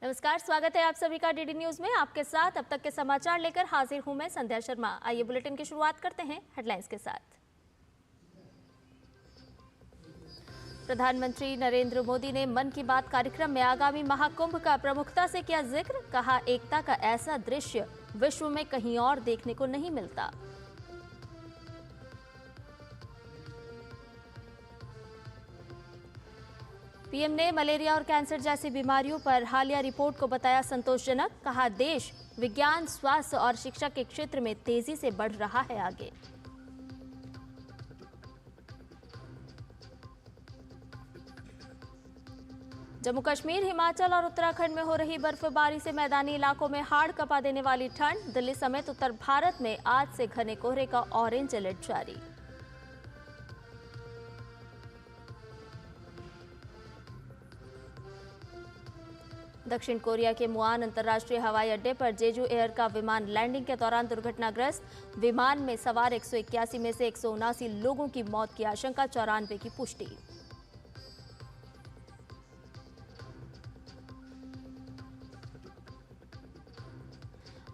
नमस्कार, स्वागत है आप सभी का डीडी न्यूज में। आपके साथ अब तक के समाचार लेकर हाजिर हूं मैं संध्या शर्मा। आइए बुलेटिन की शुरुआत करते हैं हेडलाइंस के साथ। प्रधानमंत्री नरेंद्र मोदी ने मन की बात कार्यक्रम में आगामी महाकुंभ का प्रमुखता से किया जिक्र। कहा, एकता का ऐसा दृश्य विश्व में कहीं और देखने को नहीं मिलता। पीएम ने मलेरिया और कैंसर जैसी बीमारियों पर हालिया रिपोर्ट को बताया संतोषजनक। कहा, देश विज्ञान, स्वास्थ्य और शिक्षा के क्षेत्र में तेजी से बढ़ रहा है आगे। जम्मू कश्मीर, हिमाचल और उत्तराखंड में हो रही बर्फबारी से मैदानी इलाकों में हाड़ कपा देने वाली ठंड। दिल्ली समेत उत्तर भारत में आज से घने कोहरे का ऑरेंज अलर्ट जारी। दक्षिण कोरिया के मुआन अंतर्राष्ट्रीय हवाई अड्डे पर जेजू एयर का विमान लैंडिंग के दौरान दुर्घटनाग्रस्त। विमान में सवार 181 में से 179 लोगों की मौत की आशंका, 94 की पुष्टि।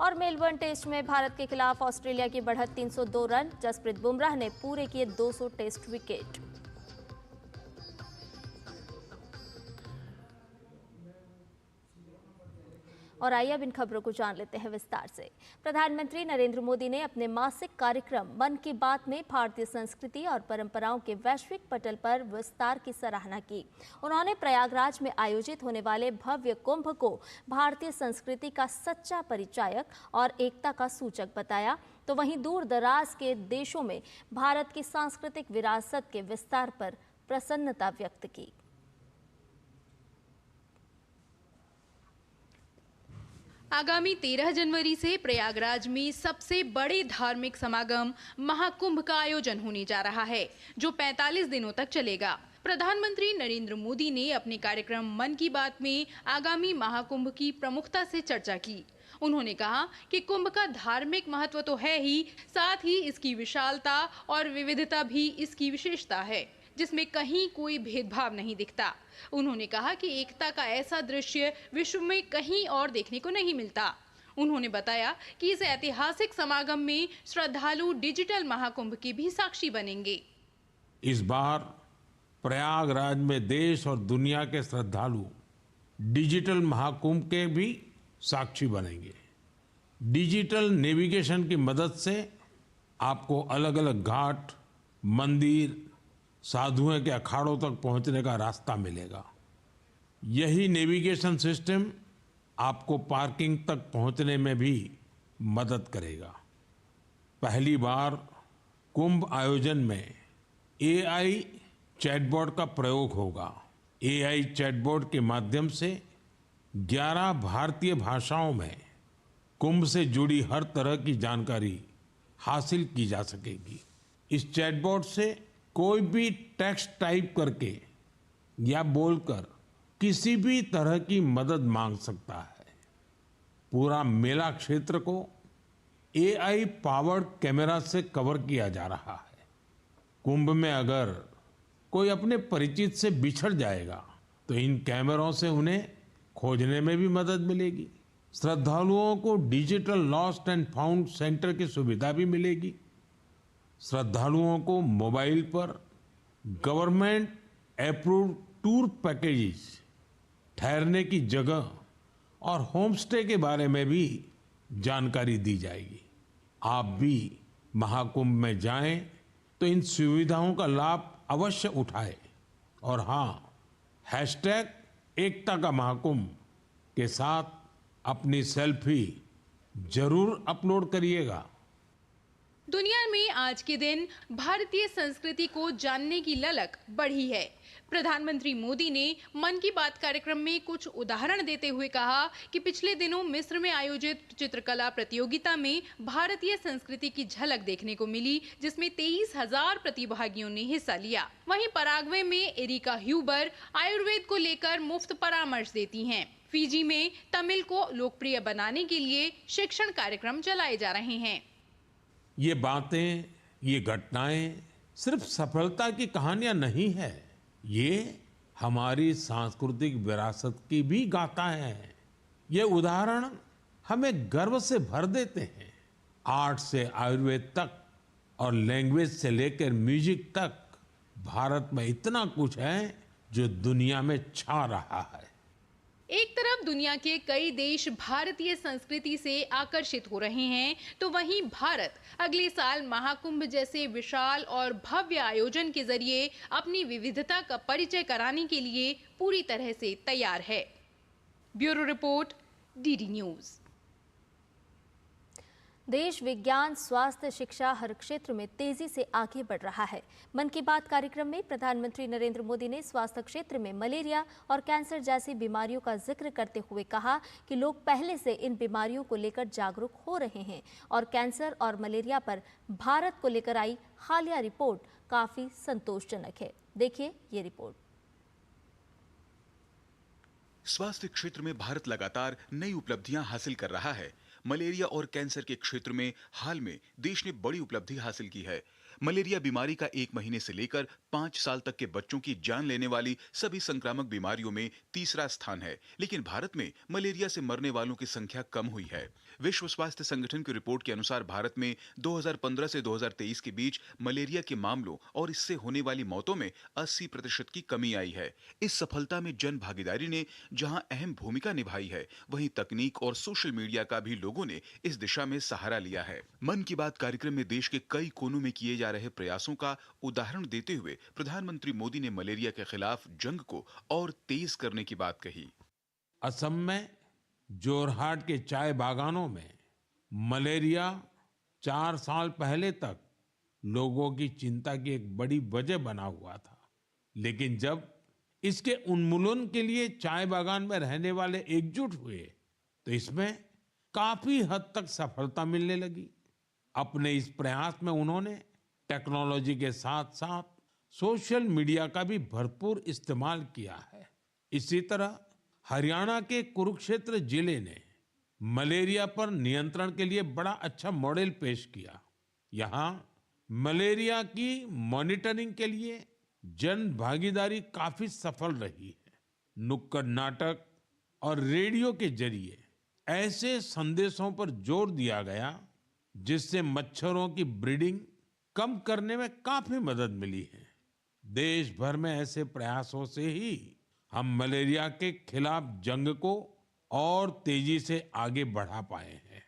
और मेलबर्न टेस्ट में भारत के खिलाफ ऑस्ट्रेलिया की बढ़त 302 रन। जसप्रीत बुमराह ने पूरे किए 200 टेस्ट विकेट। और आइए अब इन खबरों को जान लेते हैं विस्तार से। प्रधानमंत्री नरेंद्र मोदी ने अपने मासिक कार्यक्रम मन की बात में भारतीय संस्कृति और परंपराओं के वैश्विक पटल पर विस्तार की सराहना की। उन्होंने प्रयागराज में आयोजित होने वाले भव्य कुंभ को भारतीय संस्कृति का सच्चा परिचायक और एकता का सूचक बताया, तो वहीं दूर दराज के देशों में भारत की सांस्कृतिक विरासत के विस्तार पर प्रसन्नता व्यक्त की। आगामी 13 जनवरी से प्रयागराज में सबसे बड़े धार्मिक समागम महाकुंभ का आयोजन होने जा रहा है, जो 45 दिनों तक चलेगा। प्रधानमंत्री नरेंद्र मोदी ने अपने कार्यक्रम मन की बात में आगामी महाकुंभ की प्रमुखता से चर्चा की। उन्होंने कहा कि कुंभ का धार्मिक महत्व तो है ही, साथ ही इसकी विशालता और विविधता भी इसकी विशेषता है, जिसमें कहीं कोई भेदभाव नहीं दिखता। उन्होंने कहा कि एकता का ऐसा दृश्य विश्व में कहीं और देखने को नहीं मिलता। उन्होंने बताया कि इस ऐतिहासिक समागम में श्रद्धालु डिजिटल महाकुंभ के भी साक्षी बनेंगे। इस बार प्रयागराज में देश और दुनिया के श्रद्धालु डिजिटल महाकुंभ के भी साक्षी बनेंगे। डिजिटल नेविगेशन की मदद से आपको अलग अलग घाट, मंदिर, साधुओं के अखाड़ों तक पहुंचने का रास्ता मिलेगा। यही नेविगेशन सिस्टम आपको पार्किंग तक पहुंचने में भी मदद करेगा। पहली बार कुंभ आयोजन में एआई चैटबॉट का प्रयोग होगा। एआई चैटबॉट के माध्यम से 11 भारतीय भाषाओं में कुंभ से जुड़ी हर तरह की जानकारी हासिल की जा सकेगी। इस चैटबॉट से कोई भी टेक्स्ट टाइप करके या बोलकर किसी भी तरह की मदद मांग सकता है। पूरा मेला क्षेत्र को एआई पावर्ड कैमरा से कवर किया जा रहा है। कुंभ में अगर कोई अपने परिचित से बिछड़ जाएगा तो इन कैमरों से उन्हें खोजने में भी मदद मिलेगी। श्रद्धालुओं को digital lost and found centre की सुविधा भी मिलेगी। श्रद्धालुओं को मोबाइल पर गवर्नमेंट अप्रूव्ड टूर पैकेजेस, ठहरने की जगह और होम स्टे के बारे में भी जानकारी दी जाएगी। आप भी महाकुंभ में जाएं तो इन सुविधाओं का लाभ अवश्य उठाएं। और हाँ, #एकता का महाकुंभ के साथ अपनी सेल्फी जरूर अपलोड करिएगा। दुनिया में आज के दिन भारतीय संस्कृति को जानने की ललक बढ़ी है। प्रधानमंत्री मोदी ने मन की बात कार्यक्रम में कुछ उदाहरण देते हुए कहा कि पिछले दिनों मिस्र में आयोजित चित्रकला प्रतियोगिता में भारतीय संस्कृति की झलक देखने को मिली, जिसमें 23,000 प्रतिभागियों ने हिस्सा लिया। वहीं पराग्वे में एरिका ह्यूबर आयुर्वेद को लेकर मुफ्त परामर्श देती हैं। फिजी में तमिल को लोकप्रिय बनाने के लिए शिक्षण कार्यक्रम चलाए जा रहे हैं। ये बातें, ये घटनाएं सिर्फ सफलता की कहानियां नहीं है, ये हमारी सांस्कृतिक विरासत की भी गाथा है। ये उदाहरण हमें गर्व से भर देते हैं। आर्ट से आयुर्वेद तक और लैंग्वेज से लेकर म्यूजिक तक भारत में इतना कुछ है जो दुनिया में छा रहा है। एक तरफ दुनिया के कई देश भारतीय संस्कृति से आकर्षित हो रहे हैं, तो वहीं भारत अगले साल महाकुंभ जैसे विशाल और भव्य आयोजन के जरिए अपनी विविधता का परिचय कराने के लिए पूरी तरह से तैयार है। Bureau report, DD news. देश विज्ञान, स्वास्थ्य, शिक्षा हर क्षेत्र में तेजी से आगे बढ़ रहा है। मन की बात कार्यक्रम में प्रधानमंत्री नरेंद्र मोदी ने स्वास्थ्य क्षेत्र में मलेरिया और कैंसर जैसी बीमारियों का जिक्र करते हुए कहा कि लोग पहले से इन बीमारियों को लेकर जागरूक हो रहे हैं और कैंसर और मलेरिया पर भारत को लेकर आई हालिया रिपोर्ट काफी संतोषजनक है। देखिए ये रिपोर्ट। स्वास्थ्य क्षेत्र में भारत लगातार नई उपलब्धियां हासिल कर रहा है। मलेरिया और कैंसर के क्षेत्र में हाल में देश ने बड़ी उपलब्धि हासिल की है। मलेरिया बीमारी का 1 महीने से लेकर 5 साल तक के बच्चों की जान लेने वाली सभी संक्रामक बीमारियों में तीसरा स्थान है। लेकिन भारत में मलेरिया से मरने वालों की संख्या कम हुई है। विश्व स्वास्थ्य संगठन की रिपोर्ट के अनुसार भारत में 2015 से 2023 के बीच मलेरिया के मामलों और इससे होने वाली मौतों में 80% की कमी आई है। इस सफलता में जन भागीदारी ने जहां अहम भूमिका निभाई है, वहीं तकनीक और सोशल मीडिया का भी लोगों ने इस दिशा में सहारा लिया है। मन की बात कार्यक्रम में देश के कई कोनों में किए जा रहे प्रयासों का उदाहरण देते हुए प्रधानमंत्री मोदी ने मलेरिया के खिलाफ जंग को और तेज करने की बात कही। असम में जोरहाट के चाय बागानों में मलेरिया 4 साल पहले तक लोगों की चिंता की एक बड़ी वजह बना हुआ था, लेकिन जब इसके उन्मूलन के लिए चाय बागान में रहने वाले एकजुट हुए तो इसमें काफी हद तक सफलता मिलने लगी। अपने इस प्रयास में उन्होंने टेक्नोलॉजी के साथ साथ सोशल मीडिया का भी भरपूर इस्तेमाल किया है। इसी तरह हरियाणा के कुरुक्षेत्र जिले ने मलेरिया पर नियंत्रण के लिए बड़ा अच्छा मॉडल पेश किया। यहाँ मलेरिया की मॉनिटरिंग के लिए जन भागीदारी काफी सफल रही है। नुक्कड़ नाटक और रेडियो के जरिए ऐसे संदेशों पर जोर दिया गया जिससे मच्छरों की ब्रीडिंग कम करने में काफी मदद मिली है। देश भर में ऐसे प्रयासों से ही हम मलेरिया के खिलाफ जंग को और तेजी से आगे बढ़ा पाए हैं।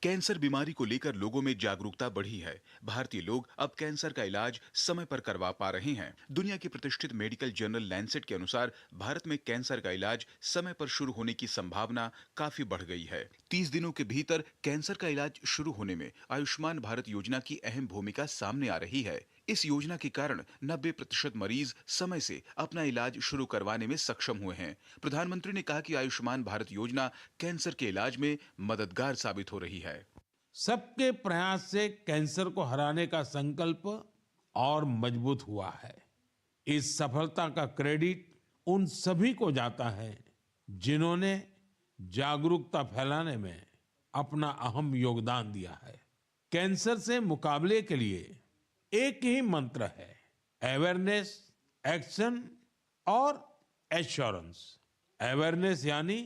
कैंसर बीमारी को लेकर लोगों में जागरूकता बढ़ी है। भारतीय लोग अब कैंसर का इलाज समय पर करवा पा रहे हैं। दुनिया की प्रतिष्ठित मेडिकल जर्नल लैंसेट के अनुसार भारत में कैंसर का इलाज समय पर शुरू होने की संभावना काफी बढ़ गई है। 30 दिनों के भीतर कैंसर का इलाज शुरू होने में आयुष्मान भारत योजना की अहम भूमिका सामने आ रही है। इस योजना के कारण 90% मरीज समय से अपना इलाज शुरू करवाने में सक्षम हुए हैं। प्रधानमंत्री ने कहा कि आयुष्मान भारत योजना कैंसर के इलाज में मददगार साबित हो रही है। सबके प्रयास से कैंसर को हराने का संकल्प और मजबूत हुआ है। इस सफलता का क्रेडिट उन सभी को जाता है जिन्होंने जागरूकता फैलाने में अपना अहम योगदान दिया है। कैंसर से मुकाबले के लिए एक ही मंत्र है, अवेयरनेस, एक्शन और एश्योरेंस। अवेयरनेस यानी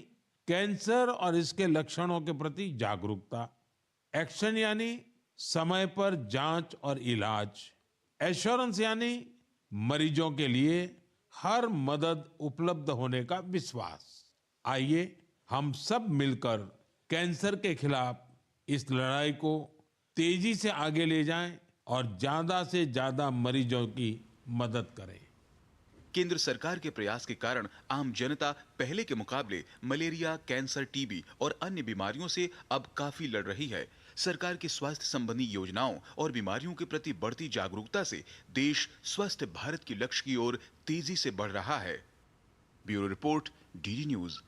कैंसर और इसके लक्षणों के प्रति जागरूकता, एक्शन यानी समय पर जांच और इलाज, एश्योरेंस यानी मरीजों के लिए हर मदद उपलब्ध होने का विश्वास। आइए हम सब मिलकर कैंसर के खिलाफ इस लड़ाई को तेजी से आगे ले जाएं और ज्यादा से ज्यादा मरीजों की मदद करें। केंद्र सरकार के प्रयास के कारण आम जनता पहले के मुकाबले मलेरिया, कैंसर, टीबी और अन्य बीमारियों से अब काफी लड़ रही है। सरकार की स्वास्थ्य संबंधी योजनाओं और बीमारियों के प्रति बढ़ती जागरूकता से देश स्वस्थ भारत के लक्ष्य की ओर तेजी से बढ़ रहा है। Bureau report, DD news.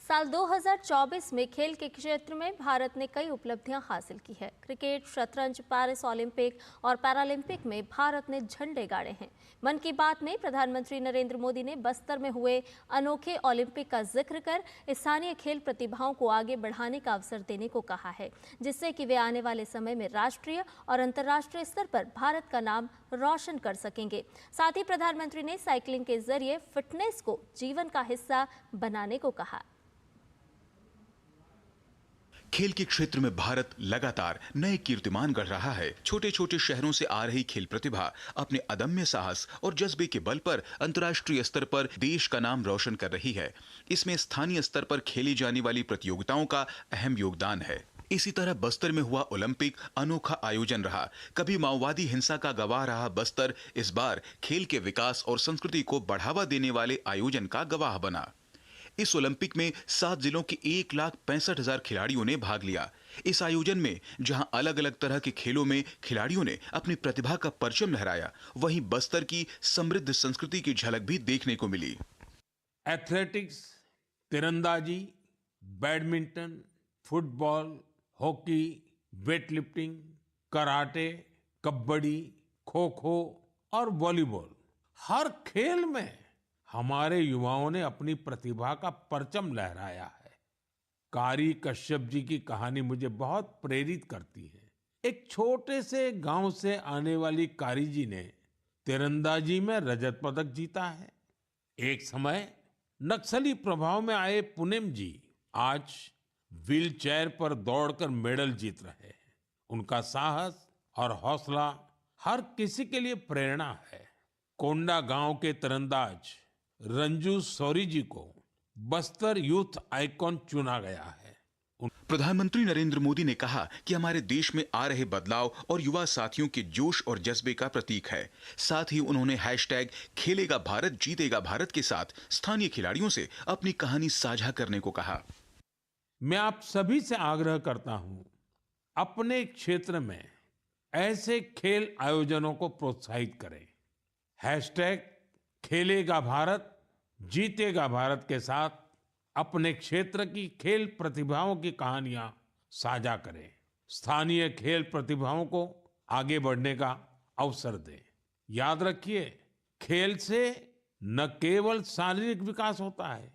साल 2024 में खेल के क्षेत्र में भारत ने कई उपलब्धियां हासिल की है। क्रिकेट, शतरंज, पेरिस ओलंपिक और पैरालंपिक में भारत ने झंडे गाड़े हैं। मन की बात में प्रधानमंत्री नरेंद्र मोदी ने बस्तर में हुए अनोखे ओलंपिक का जिक्र कर स्थानीय खेल प्रतिभाओं को आगे बढ़ाने का अवसर देने को कहा है, जिससे कि वे आने वाले समय में राष्ट्रीय और अंतर्राष्ट्रीय स्तर पर भारत का नाम रोशन कर सकेंगे। साथ ही प्रधानमंत्री ने साइकिलिंग के जरिए फिटनेस को जीवन का हिस्सा बनाने को कहा। खेल के क्षेत्र में भारत लगातार नए कीर्तिमान गढ़ रहा है। छोटे छोटे शहरों से आ रही खेल प्रतिभा अपने अदम्य साहस और जज्बे के बल पर अंतर्राष्ट्रीय स्तर पर देश का नाम रोशन कर रही है। इसमें स्थानीय स्तर पर खेली जाने वाली प्रतियोगिताओं का अहम योगदान है। इसी तरह बस्तर में हुआ ओलंपिक अनोखा आयोजन रहा। कभी माओवादी हिंसा का गवाह रहा बस्तर इस बार खेल के विकास और संस्कृति को बढ़ावा देने वाले आयोजन का गवाह बना। इस ओलंपिक में 7 जिलों के 1,65,000 खिलाड़ियों ने भाग लिया। इस आयोजन में जहां अलग अलग तरह के खेलों में खिलाड़ियों ने अपनी प्रतिभा का परचम लहराया, वहीं बस्तर की समृद्ध संस्कृति की झलक भी देखने को मिली। एथलेटिक्स, तीरंदाजी, badminton, football, hockey, weightlifting, karate, kabaddi, kho kho और वॉलीबॉल, हर खेल में हमारे युवाओं ने अपनी प्रतिभा का परचम लहराया है। कारी कश्यप जी की कहानी मुझे बहुत प्रेरित करती है। एक छोटे से गांव से आने वाली कारी जी ने तीरंदाजी में रजत पदक जीता है। एक समय नक्सली प्रभाव में आए पूनम जी आज व्हीलचेयर पर दौड़कर मेडल जीत रहे हैं। उनका साहस और हौसला हर किसी के लिए प्रेरणा है। कोंडा गांव के तीरंदाज रंजू सौरी जी को बस्तर यूथ आइकॉन चुना गया है। प्रधानमंत्री नरेंद्र मोदी ने कहा कि हमारे देश में आ रहे बदलाव और युवा साथियों के जोश और जज्बे का प्रतीक है। साथ ही उन्होंने हैशटैग खेलेगा भारत जीतेगा भारत के साथ स्थानीय खिलाड़ियों से अपनी कहानी साझा करने को कहा। मैं आप सभी से आग्रह करता हूं, अपने क्षेत्र में ऐसे खेल आयोजनों को प्रोत्साहित करें। हैशटैग खेलेगा भारत जीतेगा भारत के साथ अपने क्षेत्र की खेल प्रतिभाओं की कहानियां साझा करें। स्थानीय खेल प्रतिभाओं को आगे बढ़ने का अवसर दें। याद रखिए, खेल से न केवल शारीरिक विकास होता है,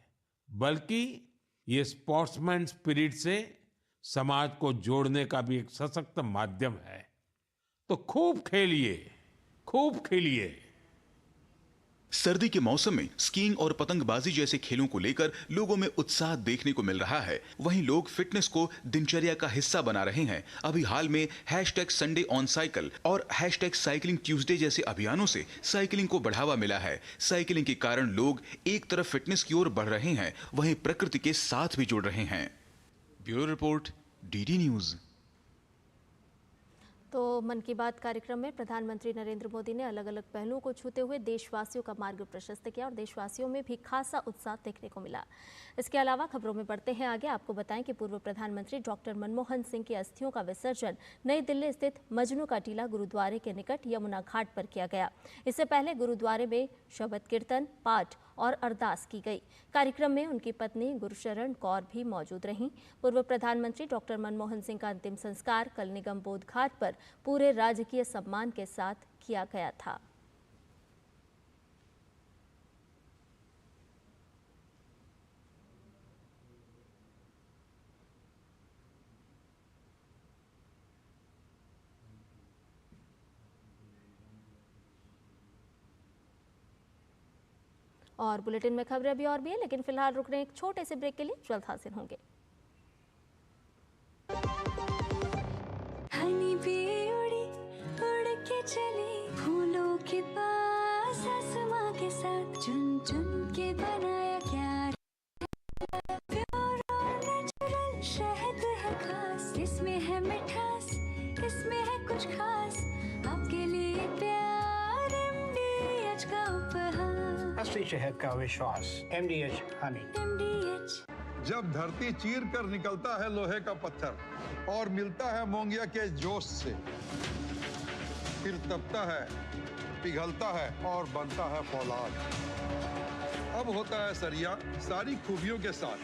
बल्कि ये स्पोर्ट्समैन स्पिरिट से समाज को जोड़ने का भी एक सशक्त माध्यम है। तो खूब खेलिए, खूब खेलिए। सर्दी के मौसम में स्कीइंग और पतंगबाजी जैसे खेलों को लेकर लोगों में उत्साह देखने को मिल रहा है। वहीं लोग फिटनेस को दिनचर्या का हिस्सा बना रहे हैं। अभी हाल में हैशटैग संडे ऑन साइकिल और हैशटैग साइकिलिंग ट्यूसडे जैसे अभियानों से साइकिलिंग को बढ़ावा मिला है। साइकिलिंग के कारण लोग एक तरफ फिटनेस की ओर बढ़ रहे हैं, वहीं प्रकृति के साथ भी जुड़ रहे हैं। Bureau report, DD news. तो मन की बात कार्यक्रम में प्रधानमंत्री नरेंद्र मोदी ने अलग अलग पहलुओं को छूते हुए देशवासियों का मार्ग प्रशस्त किया और देशवासियों में भी खासा उत्साह देखने को मिला। इसके अलावा खबरों में बढ़ते हैं आगे, आपको बताएं कि पूर्व प्रधानमंत्री डॉक्टर मनमोहन सिंह की अस्थियों का विसर्जन नई दिल्ली स्थित मजनू का टीला गुरुद्वारे के निकट यमुना घाट पर किया गया। इससे पहले गुरुद्वारे में शबद कीर्तन, पाठ और अरदास की गई। कार्यक्रम में उनकी पत्नी गुरशरण कौर भी मौजूद रहीं। पूर्व प्रधानमंत्री डॉक्टर मनमोहन सिंह का अंतिम संस्कार कल निगम बोध घाट पर पूरे राजकीय सम्मान के साथ किया गया था। और बुलेटिन में खबरें अभी और भी है, लेकिन फिलहाल रुक रहे हैं एक छोटे से ब्रेक के लिए, जल्द हाजिर होंगे। हनी भी उड़ी उड़ के चली फूलों के पास, आसमां के साथ चुन चुन के बनाया प्यार। प्योर और नेचुरल शहद है खास, इसमें है मिठास, इसमें है कुछ खास। आपके लिए प्यार MDH का उपहार, असली शहद का विश्वास, MDH हनी। MDH जब धरती चीर कर निकलता है लोहे का पत्थर और मिलता है मोंगिया के जोश से, फिर तपता है, पिघलता है और बनता है फौलाद। अब होता है सरिया सारी खूबियों के साथ,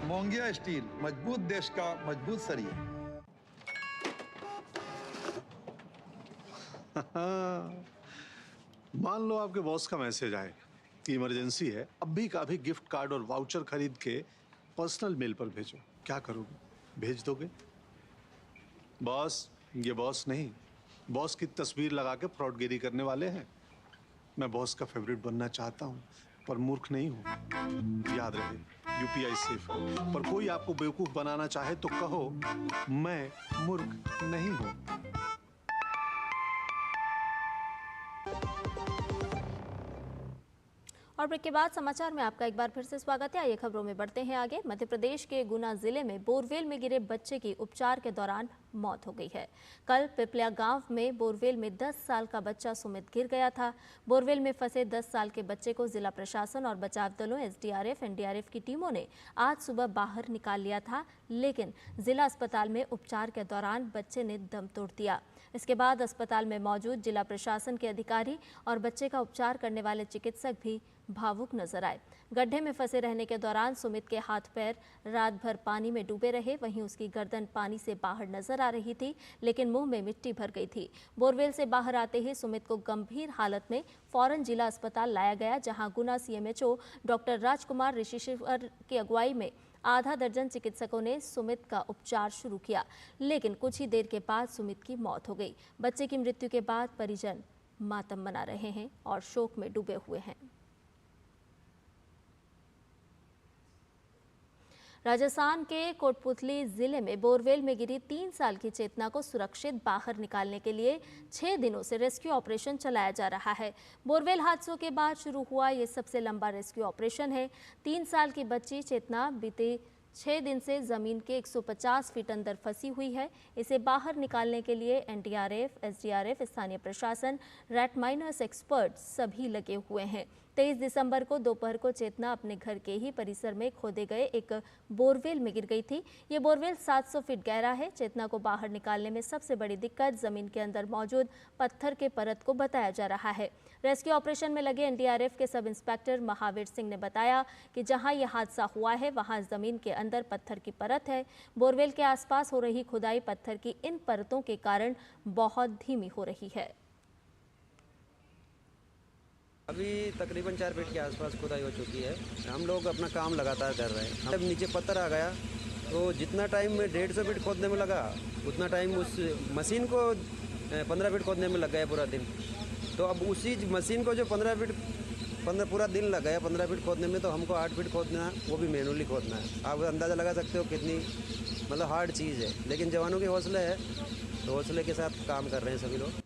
मोंगिया स्टील, मजबूत देश का मजबूत सरिया। मान लो आपके बॉस का मैसेज आए कि इमरजेंसी है, अभी का अभी गिफ्ट कार्ड और वाउचर खरीद के पर्सनल मेल पर भेजो, क्या करोगे? भेज दोगे? बॉस, ये बॉस नहीं, बॉस की तस्वीर लगा के फ्रॉडगिरी करने वाले हैं। मैं बॉस का फेवरेट बनना चाहता हूँ, पर मूर्ख नहीं हूँ। याद रहे, यूपीआई सेफ है, पर कोई आपको बेवकूफ बनाना चाहे तो कहो मैं मूर्ख नहीं हूँ। और ब्रेक के बाद समाचार में आपका एक बार फिर से स्वागत है। आइए खबरों में बढ़ते हैं आगे। मध्य प्रदेश के गुना जिले में बोरवेल में गिरे बच्चे की उपचार के दौरान मौत हो गई है। कल पिपलिया गांव में बोरवेल में 10 साल का बच्चा सुमित गिर गया था। बोरवेल में फंसे 10 साल के बच्चे को जिला प्रशासन और बचाव दलों एसडीआरएफ, एनडीआरएफ की टीमों ने आज सुबह बाहर निकाल लिया था, लेकिन जिला अस्पताल में उपचार के दौरान बच्चे ने दम तोड़ दिया। इसके बाद अस्पताल में मौजूद जिला प्रशासन के अधिकारी और बच्चे का उपचार करने वाले चिकित्सक भी भावुक नजर आए। गड्ढे में फंसे रहने के दौरान सुमित के हाथ पैर रात भर पानी में डूबे रहे, वहीं उसकी गर्दन पानी से बाहर नजर आ रही थी, लेकिन मुंह में मिट्टी भर गई थी। बोरवेल से बाहर आते ही सुमित को गंभीर हालत में फौरन जिला अस्पताल लाया गया, जहां गुना सीएमएचओ डॉक्टर राजकुमार ऋषिश्वर की अगुवाई में आधा दर्जन चिकित्सकों ने सुमित का उपचार शुरू किया, लेकिन कुछ ही देर के बाद सुमित की मौत हो गई। बच्चे की मृत्यु के बाद परिजन मातम मना रहे हैं और शोक में डूबे हुए हैं। राजस्थान के कोटपुतली जिले में बोरवेल में गिरी 3 साल की चेतना को सुरक्षित बाहर निकालने के लिए 6 दिनों से रेस्क्यू ऑपरेशन चलाया जा रहा है। बोरवेल हादसों के बाद शुरू हुआ ये सबसे लंबा रेस्क्यू ऑपरेशन है। 3 साल की बच्ची चेतना बीते 6 दिन से जमीन के 150 फीट अंदर फंसी हुई है। इसे बाहर निकालने के लिए एनडीआरएफ, एसडीआरएफ, स्थानीय प्रशासन, रैट माइनर्स एक्सपर्ट सभी लगे हुए हैं। 23 दिसंबर को दोपहर को चेतना अपने घर के ही परिसर में खोदे गए एक बोरवेल में गिर गई थी। ये बोरवेल 700 फीट गहरा है। चेतना को बाहर निकालने में सबसे बड़ी दिक्कत जमीन के अंदर मौजूद पत्थर के परत को बताया जा रहा है। रेस्क्यू ऑपरेशन में लगे एनडीआरएफ के सब इंस्पेक्टर महावीर सिंह ने बताया कि जहां यह हादसा हुआ है वहां जमीन के अंदर पत्थर की परत है। बोरवेल के आसपास हो रही खुदाई पत्थर की इन परतों के कारण बहुत धीमी हो रही है। अभी तकरीबन 4 फीट के आसपास खुदाई हो चुकी है। हम लोग अपना काम लगातार कर रहे हैं। जब नीचे पत्थर आ गया तो जितना टाइम में 150 फीट खोदने में लगा, उतना टाइम उस मशीन को 15 फीट खोदने में लग गया पूरा दिन। तो अब उसी मशीन को जो 15 फीट पूरा दिन लग गया 15 फीट खोदने में, तो हमको 8 फीट खोदना है, वो भी मैनुअली खोदना है। आप अंदाज़ा लगा सकते हो कितनी मतलब हार्ड चीज़ है, लेकिन जवानों के हौसले है, तो हौसले के साथ काम कर रहे हैं सभी लोग।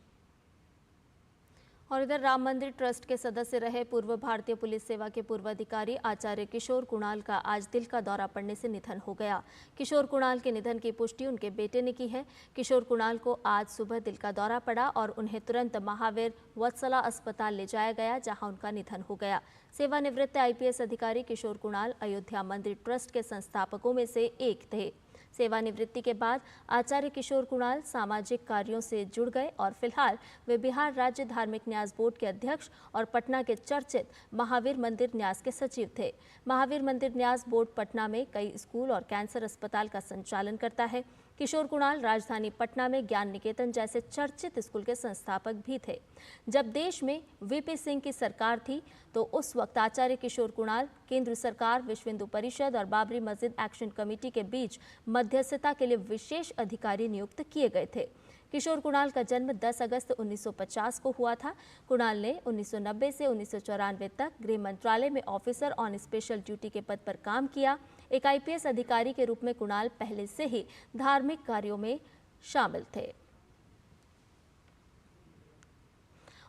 और इधर राम मंदिर ट्रस्ट के सदस्य रहे पूर्व भारतीय पुलिस सेवा के पूर्व अधिकारी आचार्य किशोर कुणाल का आज दिल का दौरा पड़ने से निधन हो गया। किशोर कुणाल के निधन की पुष्टि उनके बेटे ने की है। किशोर कुणाल को आज सुबह दिल का दौरा पड़ा और उन्हें तुरंत महावीर वत्सला अस्पताल ले जाया गया, जहां उनका निधन हो गया। सेवानिवृत्त आईपीएस अधिकारी किशोर कुणाल अयोध्या मंदिर ट्रस्ट के संस्थापकों में से एक थे। सेवानिवृत्ति के बाद आचार्य किशोर कुणाल सामाजिक कार्यों से जुड़ गए और फिलहाल वे बिहार राज्य धार्मिक न्यास बोर्ड के अध्यक्ष और पटना के चर्चित महावीर मंदिर न्यास के सचिव थे। महावीर मंदिर न्यास बोर्ड पटना में कई स्कूल और कैंसर अस्पताल का संचालन करता है। किशोर कुणाल राजधानी पटना में ज्ञान निकेतन जैसे चर्चित स्कूल के संस्थापक भी थे। जब देश में वीपी सिंह की सरकार थी तो उस वक्त आचार्य किशोर कुणाल केंद्र सरकार, विश्व हिंदू परिषद और बाबरी मस्जिद एक्शन कमेटी के बीच मध्यस्थता के लिए विशेष अधिकारी नियुक्त किए गए थे। किशोर कुणाल का जन्म 10 अगस्त 1950 को हुआ था। कुणाल ने 1990 से 1994 तक गृह मंत्रालय में ऑफिसर ऑन स्पेशल ड्यूटी के पद पर काम किया। एक आईपीएस अधिकारी के रूप में कुणाल पहले से ही धार्मिक कार्यों में शामिल थे।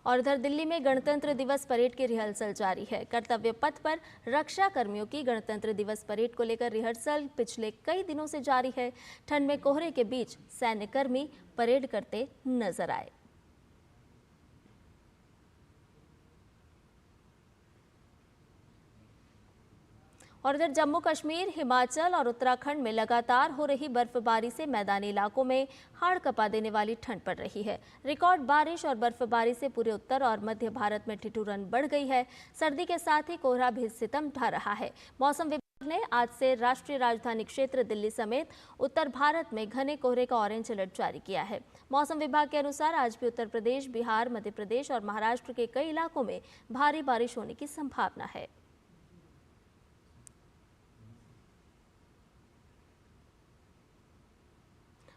और इधर दिल्ली में गणतंत्र दिवस परेड की रिहर्सल जारी है। कर्तव्य पथ पर रक्षा कर्मियों की गणतंत्र दिवस परेड को लेकर रिहर्सल पिछले कई दिनों से जारी है। ठंड में कोहरे के बीच सैन्यकर्मी परेड करते नजर आए। और इधर जम्मू कश्मीर, हिमाचल और उत्तराखंड में लगातार हो रही बर्फबारी से मैदानी इलाकों में हाड़ कपा देने वाली ठंड पड़ रही है। रिकॉर्ड बारिश और बर्फबारी से पूरे उत्तर और मध्य भारत में ठिठुरन बढ़ गई है। सर्दी के साथ ही कोहरा भी सितम ढा रहा है। मौसम ने आज से राष्ट्रीय राजधानी क्षेत्र दिल्ली समेत उत्तर भारत में घने कोहरे का ऑरेंज अलर्ट जारी किया है। मौसम विभाग के अनुसार आज भी उत्तर प्रदेश, बिहार, मध्य प्रदेश और महाराष्ट्र के कई इलाकों में भारी बारिश होने की संभावना है।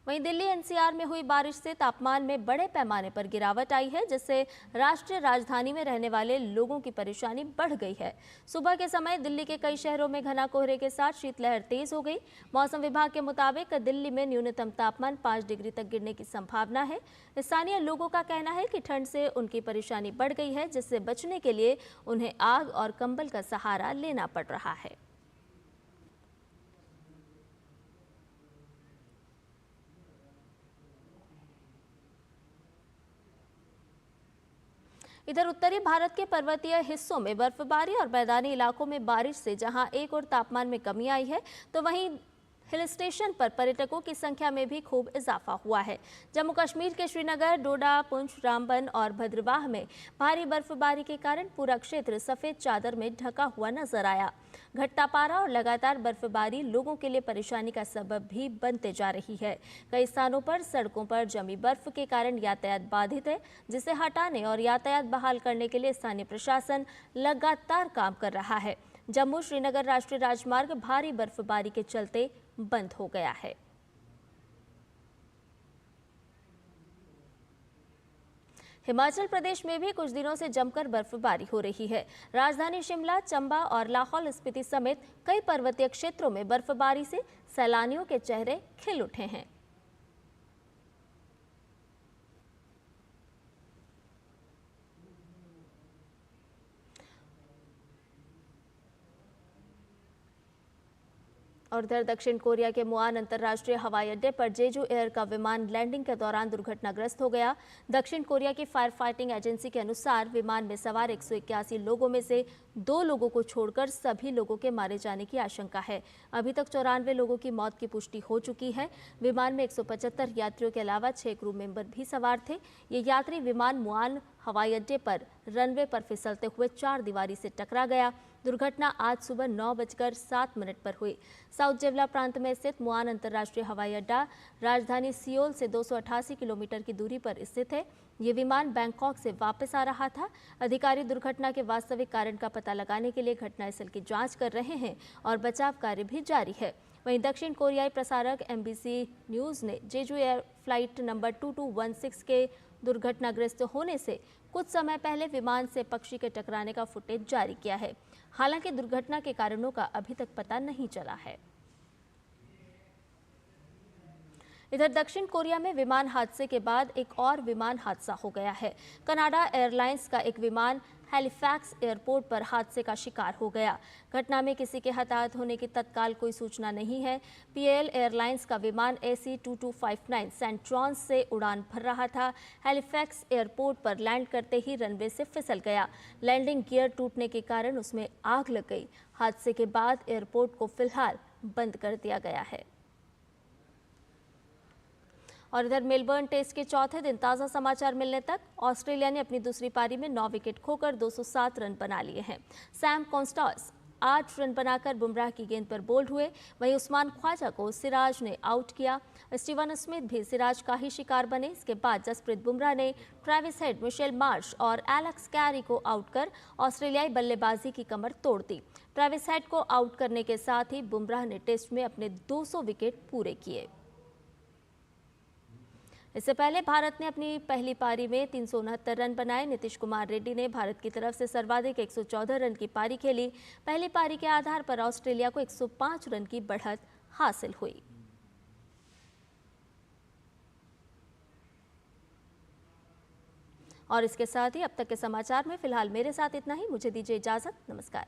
वहीं दिल्ली एनसीआर में हुई बारिश से तापमान में बड़े पैमाने पर गिरावट आई है, जिससे राष्ट्रीय राजधानी में रहने वाले लोगों की परेशानी बढ़ गई है। सुबह के समय दिल्ली के कई शहरों में घना कोहरे के साथ शीतलहर तेज हो गई। मौसम विभाग के मुताबिक दिल्ली में न्यूनतम तापमान 5 डिग्री तक गिरने की संभावना है। स्थानीय लोगों का कहना है कि ठंड से उनकी परेशानी बढ़ गई है, जिससे बचने के लिए उन्हें आग और कंबल का सहारा लेना पड़ रहा है। इधर उत्तरी भारत के पर्वतीय हिस्सों में बर्फबारी और मैदानी इलाकों में बारिश से जहां एक और तापमान में कमी आई है, तो वहीं हिल स्टेशन पर पर्यटकों की संख्या में भी खूब इजाफा हुआ है। जम्मू कश्मीर के श्रीनगर, डोडा, पुंछ, रामबन और भद्रवाह में भारी बर्फबारी के कारण पूरा क्षेत्र सफेद चादर में ढका हुआ नजर आया। घटता पारा और लगातार बर्फबारी लोगों के लिए परेशानी का सबब भी बनते जा रही है। कई स्थानों पर सड़कों पर जमी बर्फ के कारण यातायात बाधित है, जिसे हटाने और यातायात बहाल करने के लिए स्थानीय प्रशासन लगातार काम कर रहा है। जम्मू श्रीनगर राष्ट्रीय राजमार्ग भारी बर्फबारी के चलते बंद हो गया है। हिमाचल प्रदेश में भी कुछ दिनों से जमकर बर्फबारी हो रही है। राजधानी शिमला, चंबा और लाहौल स्पीति समेत कई पर्वतीय क्षेत्रों में बर्फबारी से सैलानियों के चेहरे खिल उठे हैं। और इधर दक्षिण कोरिया के मुआन अंतर्राष्ट्रीय हवाई अड्डे पर जेजू एयर का विमान लैंडिंग के दौरान दुर्घटनाग्रस्त हो गया। दक्षिण कोरिया की फायर फाइटिंग एजेंसी के अनुसार विमान में सवार 181 लोगों में से 2 लोगों को छोड़कर सभी लोगों के मारे जाने की आशंका है। अभी तक 94 लोगों की मौत की पुष्टि हो चुकी है। विमान में 175 यात्रियों के अलावा 6 क्रू मेंबर भी सवार थे। ये यात्री विमान मुआन हवाई अड्डे पर रनवे पर फिसलते हुए 4 दीवारी से टकरा गया। दुर्घटना आज सुबह 9:07 पर हुई। साउथ जेवला प्रांत में स्थित मुआन अंतर्राष्ट्रीय हवाई अड्डा राजधानी सियोल से 288 किलोमीटर की दूरी पर स्थित है। ये विमान बैंकॉक से वापस आ रहा था। अधिकारी दुर्घटना के वास्तविक कारण का पता लगाने के लिए घटनास्थल की जांच कर रहे हैं और बचाव कार्य भी जारी है। वहीं दक्षिण कोरियाई प्रसारक एमबीसी न्यूज़ ने जेजू एयर फ्लाइट नंबर 2216 के दुर्घटनाग्रस्त होने से कुछ समय पहले विमान से पक्षी के टकराने का फुटेज जारी किया है। हालांकि दुर्घटना के कारणों का अभी तक पता नहीं चला है। इधर दक्षिण कोरिया में विमान हादसे के बाद एक और विमान हादसा हो गया है। कनाडा एयरलाइंस का एक विमान हैलिफैक्स एयरपोर्ट पर हादसे का शिकार हो गया। घटना में किसी के हताहत होने की तत्काल कोई सूचना नहीं है। पीएल एयरलाइंस का विमान AC-2259 सेंट जॉन्स से उड़ान भर रहा था। हैलिफैक्स एयरपोर्ट पर लैंड करते ही रनवे से फिसल गया। लैंडिंग गियर टूटने के कारण उसमें आग लग गई। हादसे के बाद एयरपोर्ट को फिलहाल बंद कर दिया गया है। और इधर मेलबर्न टेस्ट के चौथे दिन ताज़ा समाचार मिलने तक ऑस्ट्रेलिया ने अपनी दूसरी पारी में 9 विकेट खोकर 207 रन बना लिए हैं। सैम कॉन्स्टास 8 रन बनाकर बुमराह की गेंद पर बोल्ड हुए। वहीं उस्मान ख्वाजा को सिराज ने आउट किया। स्टीवन स्मिथ भी सिराज का ही शिकार बने। इसके बाद जसप्रीत बुमराह ने ट्रेविस हेड, मिशेल मार्श और एलेक्स कैरी को आउट कर ऑस्ट्रेलियाई बल्लेबाजी की कमर तोड़ दी। ट्रेविस हेड को आउट करने के साथ ही बुमराह ने टेस्ट में अपने 200 विकेट पूरे किए। इससे पहले भारत ने अपनी पहली पारी में 369 रन बनाए। नीतीश कुमार रेड्डी ने भारत की तरफ से सर्वाधिक 114 रन की पारी खेली। पहली पारी के आधार पर ऑस्ट्रेलिया को 105 रन की बढ़त हासिल हुई। और इसके साथ ही अब तक के समाचार में फिलहाल मेरे साथ इतना ही। मुझे दीजिए इजाजत। नमस्कार।